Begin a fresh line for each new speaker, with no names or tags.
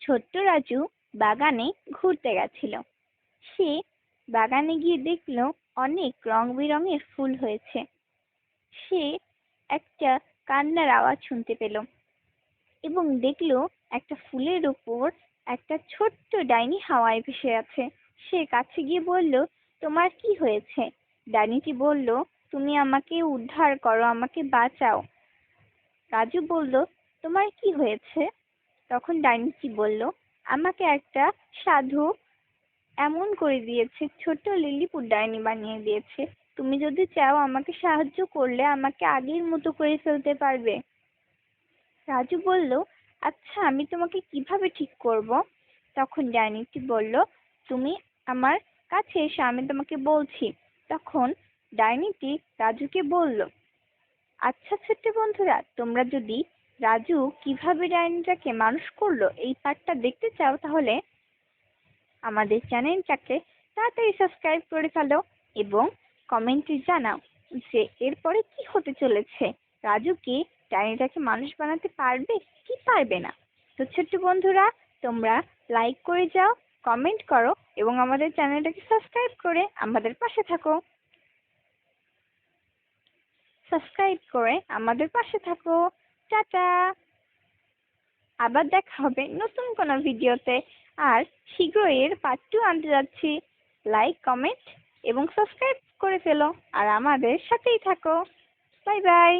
ছোট্ট রাজু বাগানে ঘুরতে গেছিল। সে বাগানে গিয়ে দেখলো অনেক রং বেরঙের ফুল হয়েছে। সে একটা কান্নার আওয়াজ শুনতে পেল এবং দেখলো একটা ফুলের উপর একটা ছোট্ট ডাইনি হাওয়ায় ভেসে আছে। সে কাছে গিয়ে বলল, তোমার কি হয়েছে? ডাইনিটি বলল, তুমি আমাকে উদ্ধার করো, আমাকে বাঁচাও। রাজু বলল, তোমার কি হয়েছে? তখন ডাইনিটি বলল, আমাকে একটা সাধু এমন করে দিয়েছে, ছোট্ট লিলিপুট ডাইনি বানিয়ে দিয়েছে। তুমি যদি চাও আমাকে সাহায্য করলে আমাকে আগের মতো করে ফেলতে পারবে। রাজু বলল, আচ্ছা আমি তোমাকে কিভাবে ঠিক করব? তখন ডাইনিটি বলল, তুমি আমার কাছে এসো, আমি তোমাকে বলছি। তখন ডাইনিটি রাজুকে বলল, আচ্ছা ছোট্ট বন্ধুরা, তোমরা যদি রাজু কিভাবে ডাইনিটাকে মানুষ করলো এই পার্টটা দেখতে চাও, তাহলে আমাদের চ্যানেলটাকে তাড়াতাড়ি সাবস্ক্রাইব করে ফেলো এবং কমেন্টে জানাও যে এরপরে কি হতে চলেছে। রাজু কি ডাইনিটাকে মানুষ বানাতে পারবে কি পারবে না? তো ছোট্ট বন্ধুরা, তোমরা লাইক করে যাও, কমেন্ট করো এবং আমাদের চ্যানেলটাকে সাবস্ক্রাইব করে আমাদের পাশে থাকো। সাবস্ক্রাইব করে আমাদের পাশে থাকো। টাটা। আবার দেখা হবে নতুন কোনো ভিডিওতে। আর শীঘ্রই এর পার্ট 2 আনতে যাচ্ছি। লাইক, কমেন্ট এবং সাবস্ক্রাইব করে ফেলো আর আমাদের সাথেই থাকো। Bye bye.